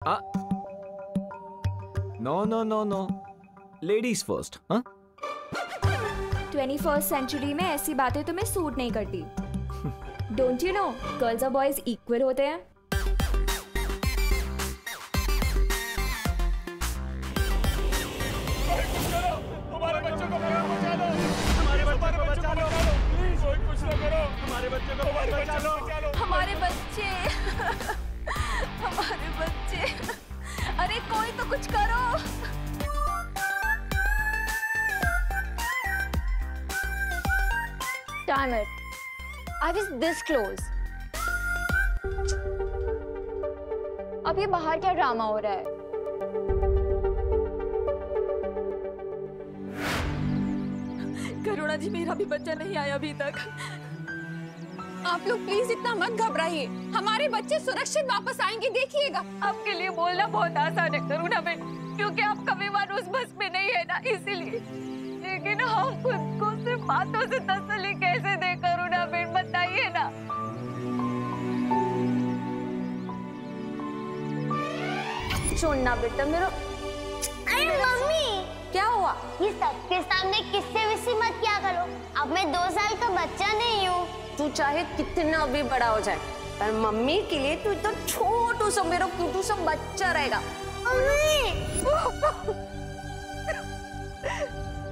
No no no no, ladies first. हाँ, 21st century में ऐसी बातें तुम्हें सूट नहीं करती। डोंट यू नो गर्ल्स और बॉयज इक्वल होते हैं। हमारे बच्चों को बचा लो, हमारे बच्चों को बचा लो, प्लीज कोई कुछ ना करो, हमारे बच्चों को बचा लो, हमारे बच्चे हमारे बच्चे, अरे कोई तो कुछ करो। Damn it, I was this close. अब ये बाहर क्या ड्रामा हो रहा है? करुणा जी, मेरा भी बच्चा नहीं आया अभी तक। आप लोग प्लीज इतना मत घबराइए, हमारे बच्चे सुरक्षित वापस आएंगे, देखिएगा। आपके लिए बोलना बहुत आसान है करुणा बेन, क्योंकि आपका विमान उस बस में नहीं है ना, इसीलिए। लेकिन हम खुद को सिर्फ बातों से तसल्ली कैसे दे करुणा बेन, बताइए ना। छोड़ना बेटा मेरा। अरे मम्मी, क्या हुआ? ये सबके सामने किससे विसी मत क्या करो। अब मैं 2 साल का बच्चा नहीं हूँ। तू चाहे कितना भी बड़ा हो जाए, पर मम्मी के लिए तू तो छोटू सा मेरा क्यूटू सा बच्चा रहेगा।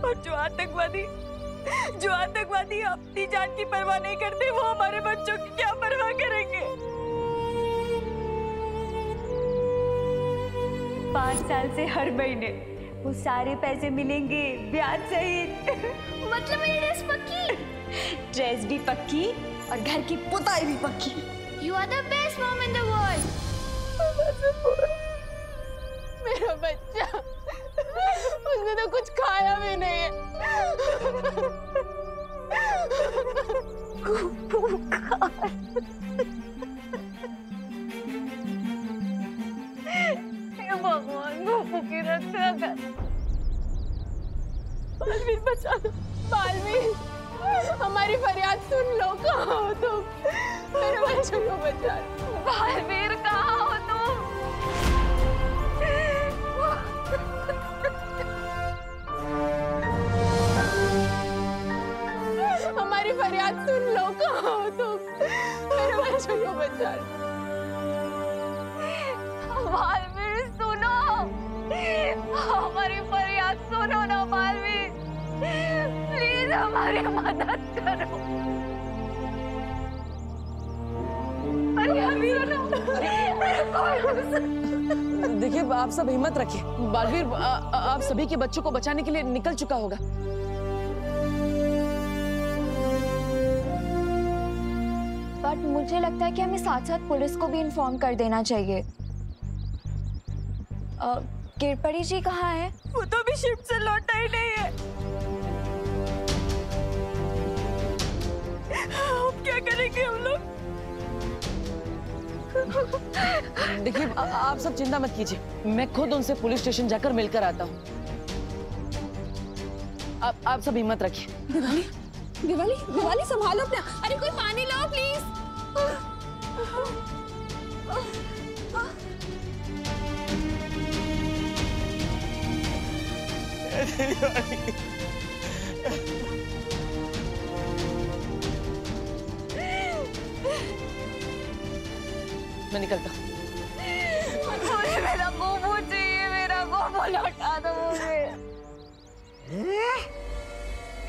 और जो आतंकवादी अपनी जान की परवाह नहीं करते, वो हमारे बच्चों की क्या परवाह करेंगे? 5 साल से हर महीने वो सारे पैसे मिलेंगे ब्याज सहित। मतलब मेरी ड्रेस पक्की, ड्रेस भी पक्की और घर की पुताई भी पक्की। You are the best mom in the world. मेरा बच्चा, उसने तो कुछ खाया भी नहीं है। भगवान गोपू की रक्षा कर। बालवीर बचा लो। बालवीर, हमारी फरियाद सुन लो, कहाँ हो तुम? मेरे बच्चों को बचा लो। बालवीर कहाँ हो तुम? हमारी फरियाद सुन लो, कहाँ हो तुम? मेरे बच्चों को बचा लो। बालवीर सुनो, हमारी फरियाद सुनो ना बालवीर, प्लीज हमारी मदद करो। फरियाद सुनो। देखिए, आप सब हिम्मत रखिए। बालवीर आप सभी के बच्चों को बचाने के लिए निकल चुका होगा। बट मुझे लगता है कि हमें साथ-साथ पुलिस को भी इन्फॉर्म कर देना चाहिए। किरपरी जी कहाँ है? वो तो अभी शिफ्ट से लौटा ही नहीं है। अब क्या करेंगे हम लोग? देखिए, आप सब चिंता मत कीजिए, मैं खुद उनसे पुलिस स्टेशन जाकर मिलकर आता हूँ। आप सब हिम्मत रखिए। दिवाली संभालो अपना। अरे कोई पानी लाओ प्लीज। मैं निकलता हूँ। मुझे मेरा गोबू चाहिए, मेरा गोबू लौटा दो मुझे।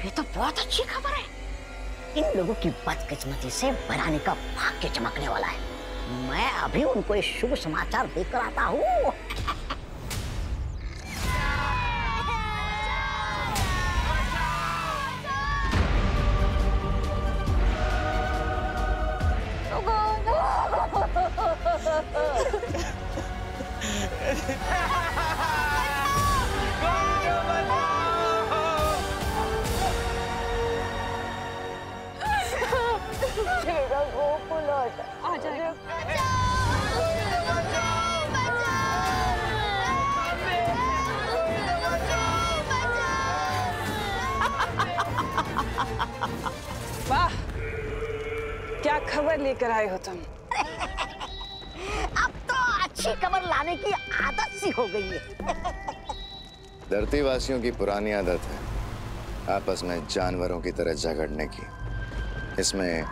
ये तो बहुत अच्छी खबर है। इन लोगों की बदकिस्मती से बरानी का भाग्य चमकने वाला है। मैं अभी उनको एक शुभ समाचार देकर आता हूँ। मेरा गोपू लौटा। आ जाएगा। वाह, क्या खबर लेकर आए हो तुम? अब तो अच्छी खबर लाने उड़ाने की आदत सी हो गई है। धरती वासियों की पुरानी आदत है आपस में जानवरों की तरह झगड़ने की। इसमें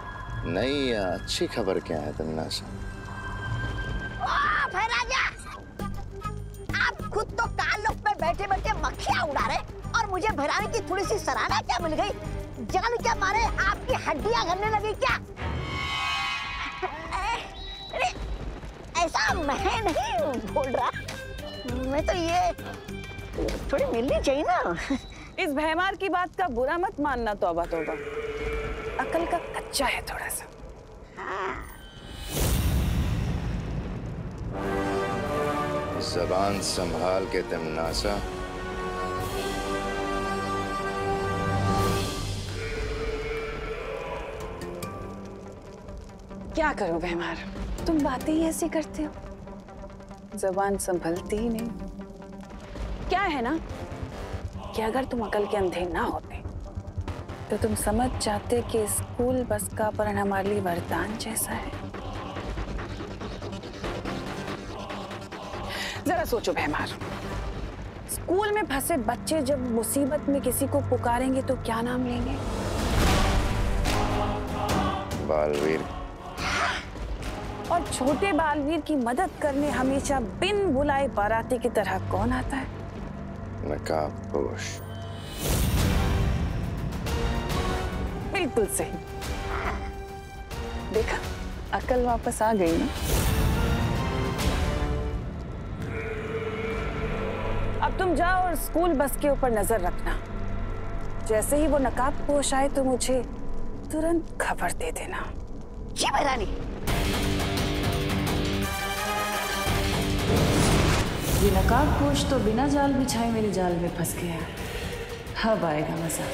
नई या अच्छी खबर क्या है तमन्नासा? राजा, आप खुद तो कालोक में बैठे बैठे मक्खियां उड़ा रहे और मुझे भराने की थोड़ी सी सराहना क्या मिल गई? जान क्या मारे आपकी हड्डियां गलने लगी क्या? अरे ऐसा मैं नहीं बोल रहा, मैं तो ये थोड़ी मिलनी चाहिए ना। इस भैमार की बात का बुरा मत मानना, तौबा तौबा, अकल का कच्चा है थोड़ा सा। जबान संभाल के तमन्नासा। क्या करूं भैमार, तुम बातें ही ऐसी करते हो, जबान संभलती ही नहीं। क्या है ना कि अगर तुम अकल के अंधे ना होते तो तुम समझ जाते कि स्कूल बस का परण हमारे लिए वरदान जैसा है। जरा सोचो भैमार, स्कूल में फंसे बच्चे जब मुसीबत में किसी को पुकारेंगे तो क्या नाम लेंगे? बालवीर। और छोटे बालवीर की मदद करने हमेशा बिन बुलाए बाराती की तरह कौन आता है? नकाबपोश। बिल्कुल सही। देखा, अकल वापस आ गई ना। अब तुम जाओ और स्कूल बस के ऊपर नजर रखना। जैसे ही वो नकाबपोश आए तो मुझे तुरंत खबर दे देना। जी महारानी। ये नकाबपोश तो बिना जाल बिछाए मेरे जाल में फंस गया। अब आएगा मजा।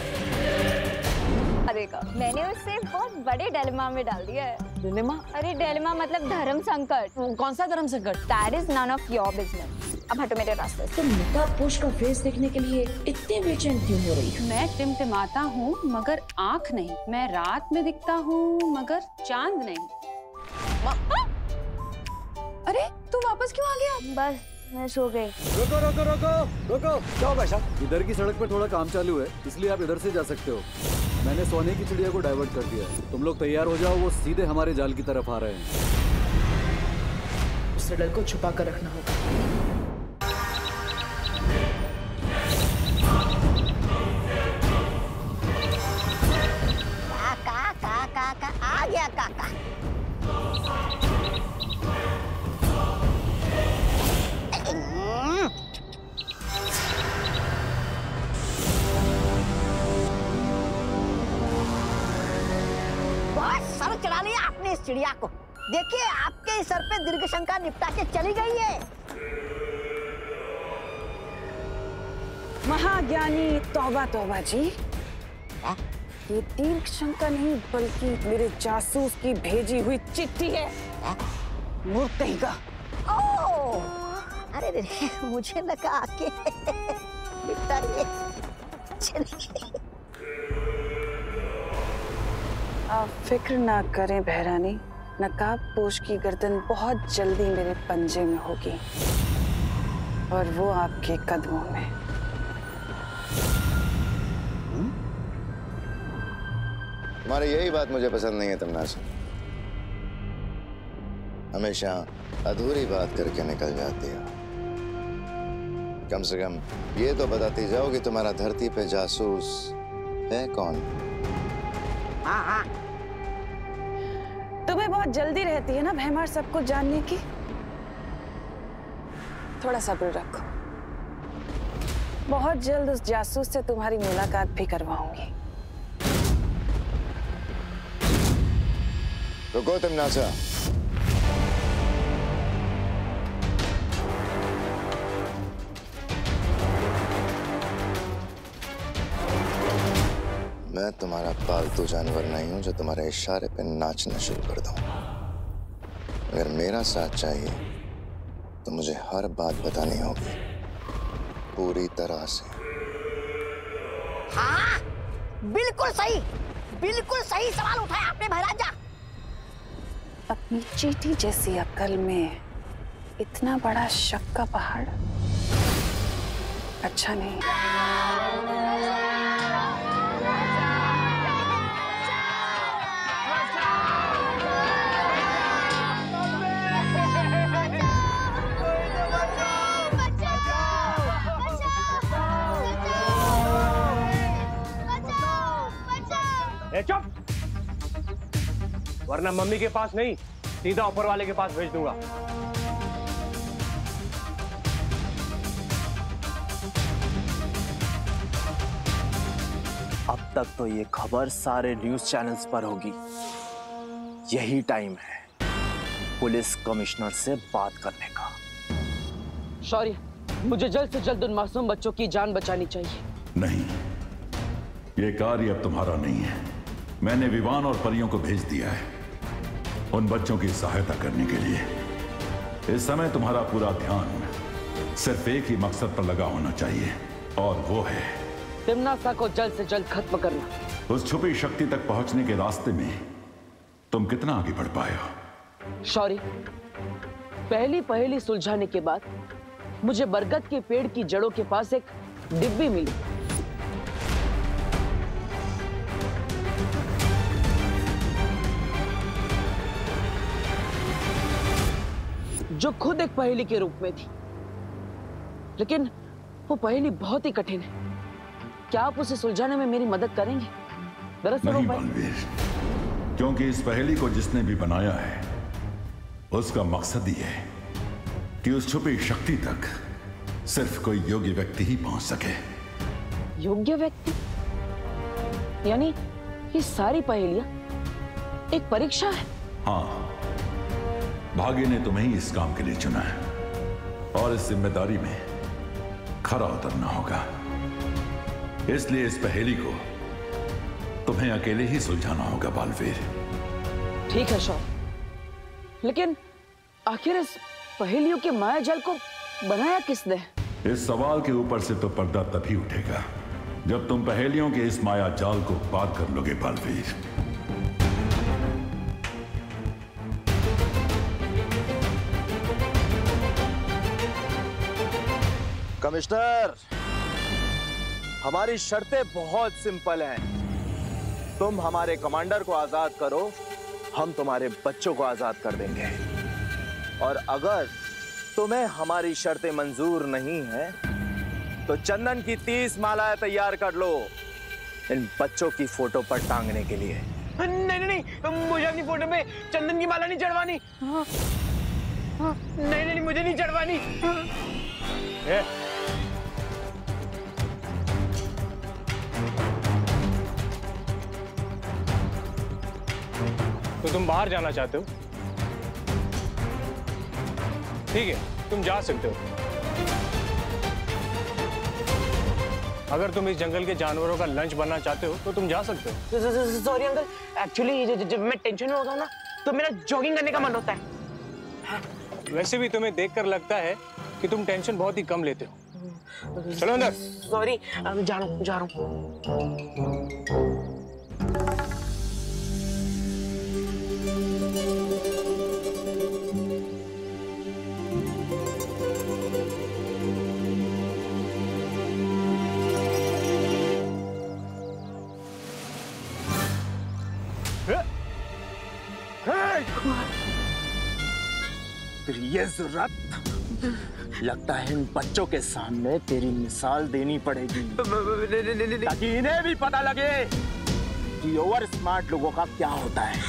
अरे का मैंने उसे बहुत बड़े डिलेमा में डाल दिया है। डिलेमा? अरे डिलेमा मतलब धर्म संकट। कौन सा धर्म संकट? That is none of your business. अब हटो मेरे रास्ते से। तुम नकाबपोश का फेस देखने के लिए इतने बेचैन क्यों हो रही हो? मैं टिमटिमाता हूँ मगर आँख नहीं। मैं रात में दिखता हूँ मगर चांद नहीं। अरे तू वापस क्यों आ गया? बस मैं सो गई। रुको रुको रुको रुको। क्या भाई साहब? इधर की सड़क पे थोड़ा काम चालू है, इसलिए आप इधर से जा सकते हो। मैंने सोने की चिड़िया को डाइवर्ट कर दिया है। तुम लोग तैयार हो जाओ, वो सीधे हमारे जाल की तरफ आ रहे हैं। उस डर को छुपा कर रखना होगा। काका आ गया काका। बहुत सर चढ़ा लिया आपने इस चिड़िया को। देखिए आपके सर पे दीर्घ शंका निपटा के चली गई है। महाज्ञानी तौबा तौबा जी, ये दीर्घ शंका नहीं बल्कि मेरे जासूस की भेजी हुई चिट्ठी है। मूर्ख का। ओह, अरे मुझे लगा आके निपटा के चली गई। आप फिक्र ना करें बहरानी, नकाबपोश की गर्दन बहुत जल्दी मेरे पंजे में होगी और वो आपके कदमों में। तुम्हारी यही बात मुझे पसंद नहीं है तमन्नासा। हमेशा अधूरी बात करके निकल जाती हो। कम से कम ये तो बताती जाओ कि तुम्हारा धरती पे जासूस है कौन? हाँ। तुम्हें बहुत जल्दी रहती है ना भैमार सब कुछ जानने की। थोड़ा सब्र रखो, बहुत जल्द उस जासूस से तुम्हारी मुलाकात भी करवाऊंगी। रुको तमन्नासा। मैं तुम्हारा पालतू जानवर नहीं हूं जो तुम्हारे इशारे पे नाचना शुरू कर दूं। अगर मेरा साथ चाहिए तो मुझे हर बात बतानी होगी पूरी तरह से। हाँ, बिल्कुल सही सवाल उठाया आपने महाराजा। अपनी चींटी जैसी अकल में इतना बड़ा शक का पहाड़ अच्छा नहीं। चुप, वरना मम्मी के पास नहीं सीधा ऊपर वाले के पास भेज दूंगा। अब तक तो ये खबर सारे न्यूज़ चैनल्स पर होगी। यही टाइम है पुलिस कमिश्नर से बात करने का। शौर्य, मुझे जल्द से जल्द उन मासूम बच्चों की जान बचानी चाहिए। नहीं, ये कार्य अब तुम्हारा नहीं है। मैंने विवान और परियों को भेज दिया है उन बच्चों की सहायता करने के लिए। इस समय तुम्हारा पूरा ध्यान सिर्फ एक ही मकसद पर लगा होना चाहिए, और वो है तिम्नासा को जल्द से जल्द खत्म करना। उस छुपी शक्ति तक पहुंचने के रास्ते में तुम कितना आगे बढ़ पाए हो? शौर्य, पहली पहेली सुलझाने के बाद मुझे बरगद के पेड़ की जड़ों के पास एक डिब्बी मिली। जो खुद एक पहेली के रूप में थी, लेकिन वो पहेली बहुत ही कठिन है। क्या आप उसे सुलझाने में मेरी मदद करेंगे? दरअसल नहीं बालवीर, क्योंकि इस पहेली को जिसने भी बनाया है उसका मकसद ही है कि उस छुपी शक्ति तक सिर्फ कोई योग्य व्यक्ति ही पहुंच सके। योग्य व्यक्ति? यानी ये सारी पहेलियां एक परीक्षा है? हाँ, भाग्य ने तुम्हें ही इस काम के लिए चुना है, और इस जिम्मेदारी में खरा उतरना होगा। इसलिए इस पहेली को तुम्हें अकेले ही सुलझाना होगा बालवीर। ठीक है शौर्य, लेकिन आखिर इस पहेलियों के माया जाल को बनाया किसने? इस सवाल के ऊपर से तो पर्दा तभी उठेगा जब तुम पहेलियों के इस माया जाल को पार कर लोगे बालवीर। कमिश्नर, हमारी शर्तें बहुत सिंपल हैं। तुम हमारे कमांडर को आजाद करो, हम तुम्हारे बच्चों को आजाद कर देंगे। और अगर तुम्हें हमारी शर्तें मंजूर नहीं है तो चंदन की 30 मालाएं तैयार कर लो इन बच्चों की फोटो पर टांगने के लिए। नहीं, मुझे अपनी फोटो पे चंदन की माला नहीं चढ़वानी। नहीं, मुझे नहीं चढ़वानी। तो तुम बाहर जाना चाहते हो? ठीक है, तुम जा सकते हो। अगर तुम इस जंगल के जानवरों का लंच बनना चाहते हो तो तुम जा सकते हो। सॉरी अंकल, एक्चुअली जब मैं टेंशन में होता हूँ ना तो मेरा जॉगिंग करने का मन होता है। वैसे भी तुम्हें देखकर लगता है कि तुम टेंशन बहुत ही कम लेते हो। चलो अंदर। सॉरी, जा रहा हूँ। फिर ये जरूरत लगता है इन बच्चों के सामने तेरी मिसाल देनी पड़ेगी, ताकि इन्हें भी पता लगे कि ओवर स्मार्ट लोगों का क्या होता है।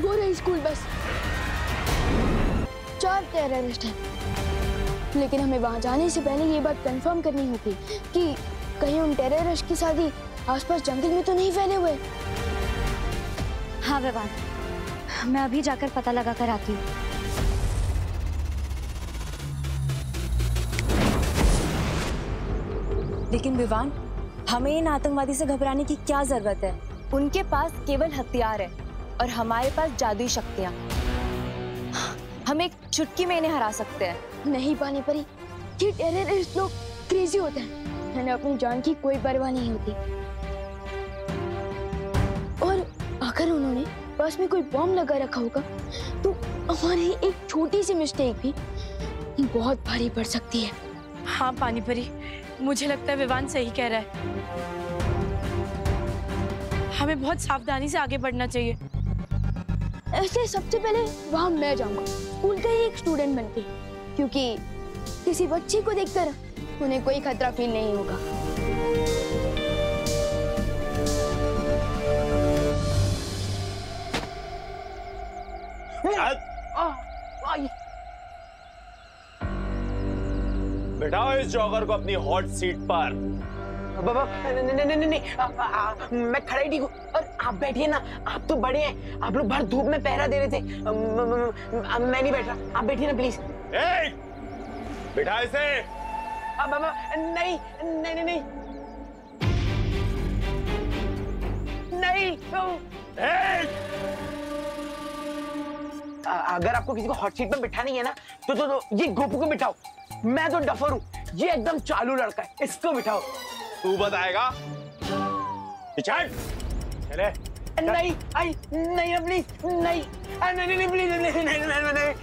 वो रही स्कूल बस। 4 टेररिस्ट हैं, लेकिन हमें वहां जाने से पहले ये बात कंफर्म करनी होगी कि कहीं उन टेररिस्ट की शादी आसपास जंगल में तो नहीं फैले हुए। हाँ विवान, मैं अभी जाकर पता लगा कर आती हूँ। लेकिन विवान, हमें इन आतंकवादी से घबराने की क्या जरूरत है? उनके पास केवल हथियार है और हमारे पास जादुई शक्तियाँ। हम एक चुटकी में इन्हें हरा सकते हैं। नहीं पानी परी, ये टेररिस्ट लोग क्रेजी होते हैं। मैंने अपनी जान की कोई परवाह नहीं होती। और अगर उन्होंने बस में कोई बॉम्ब लगा रखा होगा तो हमारी एक छोटी सी मिस्टेक भी बहुत भारी पड़ सकती है। हाँ पानी परी, मुझे लगता है विवान सही कह रहा है। हमें बहुत सावधानी से आगे बढ़ना चाहिए। ऐसे सबसे पहले वहां मैं जाऊंगा, स्कूल का ही एक स्टूडेंट बनके, क्योंकि किसी बच्ची को देखकर उन्हें कोई खतरा फील नहीं होगा। बैठाओ इस जॉगर को अपनी हॉट सीट पर। बाबा नहीं, मैं खड़ा ही ठीक हूँ। और आप बैठिए ना, आप तो बड़े हैं, आप लोग भर धूप में पहरा दे रहे थे। मैं नहीं बैठ रहा, आप बैठिए ना प्लीज। बैठा इसे। बाबा नहीं नहीं नहीं नहीं, अगर आपको किसी को हॉट सीट पर बिठानी है ना तो ये गोपू को बिठाओ। मैं तो डफर हूँ, ये एकदम चालू लड़का है, इसको बिठाओ। तू बताएगा? चल चले। नहीं आई नहीं प्लीज नहीं नहीं नहीं प्लीज नहीं नहीं नहीं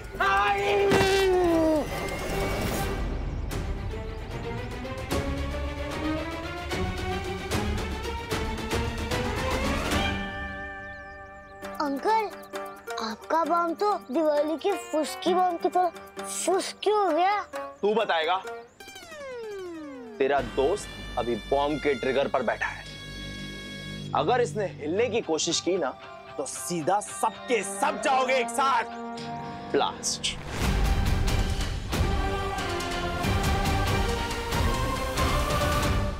अंकल, आपका बम तो दिवाली की फुसकी बम की तरह फुस क्यों हो गया? तू बताएगा? तेरा दोस्त अभी बॉम्ब के ट्रिगर पर बैठा है। अगर इसने हिलने की कोशिश की ना तो सीधा सबके सब जाओगे एक साथ। ब्लास्ट।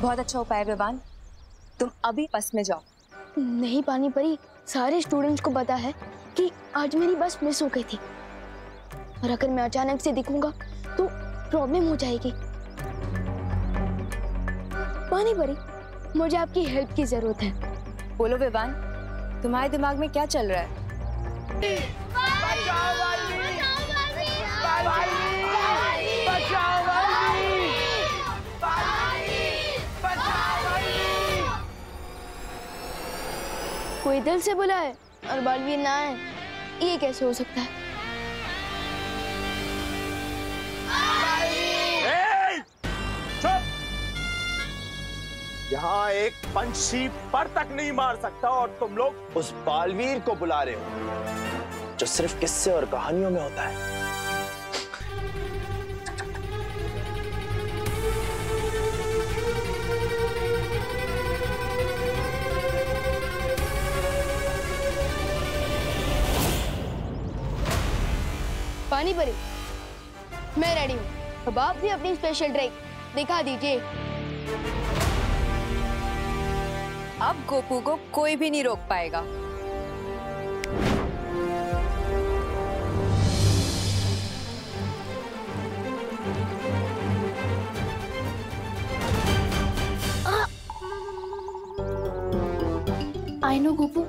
बहुत अच्छा उपाय विवान, तुम अभी बस में जाओ। नहीं पानी परी, सारे स्टूडेंट्स को पता है कि आज मेरी बस मिस हो गई थी, और अगर मैं अचानक से दिखूंगा तो प्रॉब्लम हो जाएगी। पानी परी, मुझे आपकी हेल्प की जरूरत है। बोलो विवान, तुम्हारे दिमाग में क्या चल रहा है? कोई दिल से बुला है और बालवीर ना है, ये कैसे हो सकता है? यहाँ एक पंछी पर तक नहीं मार सकता और तुम लोग उस बालवीर को बुला रहे हो जो सिर्फ किस्से और कहानियों में होता है। पानी परी, मैं रेडी हूँ। अब आप भी अपनी स्पेशल ट्रिक दिखा दीजिए। अब गोपू को कोई भी नहीं रोक पाएगा। आई नो गोपू,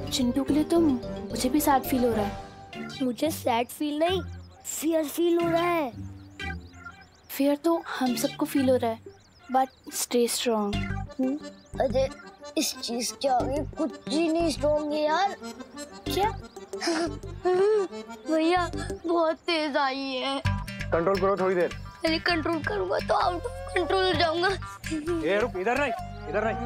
चिंटू के लिए तो मुझे भी सैड फील हो रहा है। मुझे सैड फील नहीं, फियर फील हो रहा है। फियर तो हम सबको फील हो रहा है, बट स्टे स्ट्रॉन्ग। अरे इस चीज के आगे कुछ भी नहीं स्ट्रॉन्ग है यार। क्या? भैया बहुत तेज आई है। कंट्रोल करो थोड़ी देर। अरे कंट्रोल करूंगा तो आउट ऑफ कंट्रोल हो जाऊंगा। ये रुक, इधर नहीं, इधर नहीं।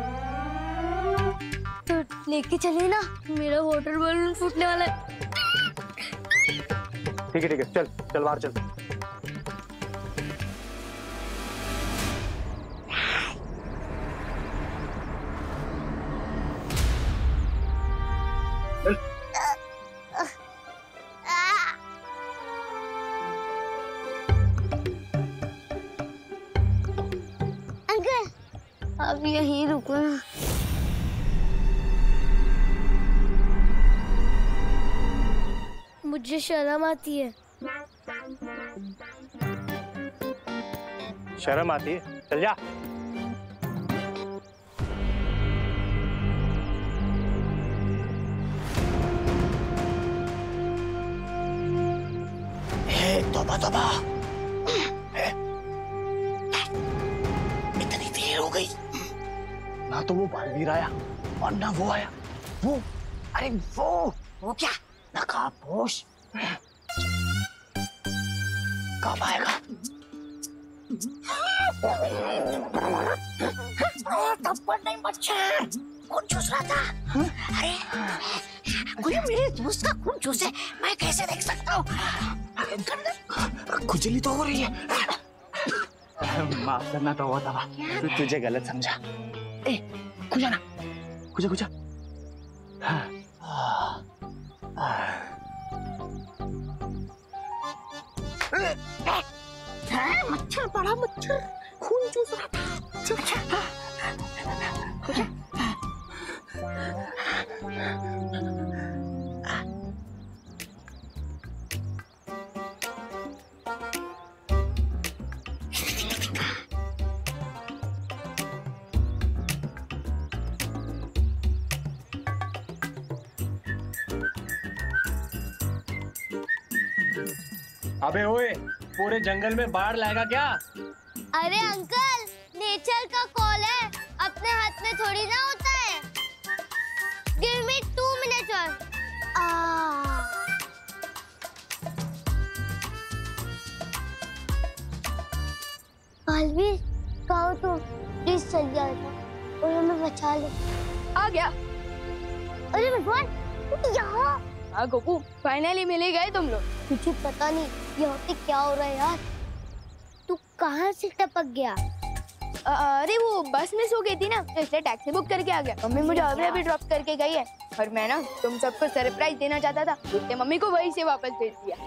तो लेके चलिए ना, मेरा वाटर बलून फूटने वाला है। ठीक है, चल चल बाहर चल। अंकल, आप यहीं रुको ना। मुझे शर्म आती है। शर्म आती है? चल जा। तौबा तौबा, इतनी देर हो गई, ना तो वो बालवीर आया और ना वो आया। वो, अरे वो क्या नकाबपोश कब आएगा? थप्पड़ नहीं मच्छर, खून चूस रहा था। अरे कोई मेरे दोस्त का खून चूसे, मैं कैसे देख सकता हूँ? खुजली तो हो रही है। माफ करना तो हुआ, तुझे गलत समझा। ए, खुजा ना, खुजा खुजा। मच्छर, बड़ा मच्छर, खून चूस रहा था। अबे ओए, पूरे जंगल में बाढ़ लाएगा क्या? अरे अंकल, नेचर का कॉल है, अपने हाथ में थोड़ी ना होता है। Give me 2 minutes और। बालवीर, कहो तो प्लीज चल गया था और हमें बचा ले। आ गया। अरे भगवान, यहाँ। हाँ गोकू, फाइनली मिल ही गए तुम लोग। मुझे पता नहीं यहाँ पे क्या हो रहा है यार। तू कहाँ से टपक गया? अरे वो बस में सो गई थी ना, तो इसलिए टैक्सी बुक करके आ गया। मम्मी मुझे अभी ड्रॉप करके गई है और मैं ना तुम सबको सरप्राइज देना चाहता था, इसलिए मम्मी को वहीं से वापस भेज दिया।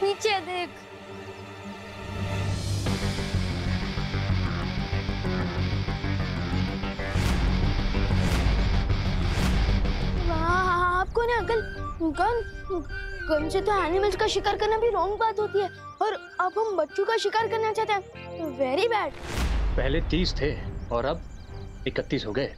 पीछे देख। आपको ना अंकल, गन से तो एनिमल्स का शिकार करना भी रॉन्ग बात होती है, और अब हम बच्चों का शिकार करना चाहते हैं, वेरी बैड। पहले 30 थे और अब 31 हो गए।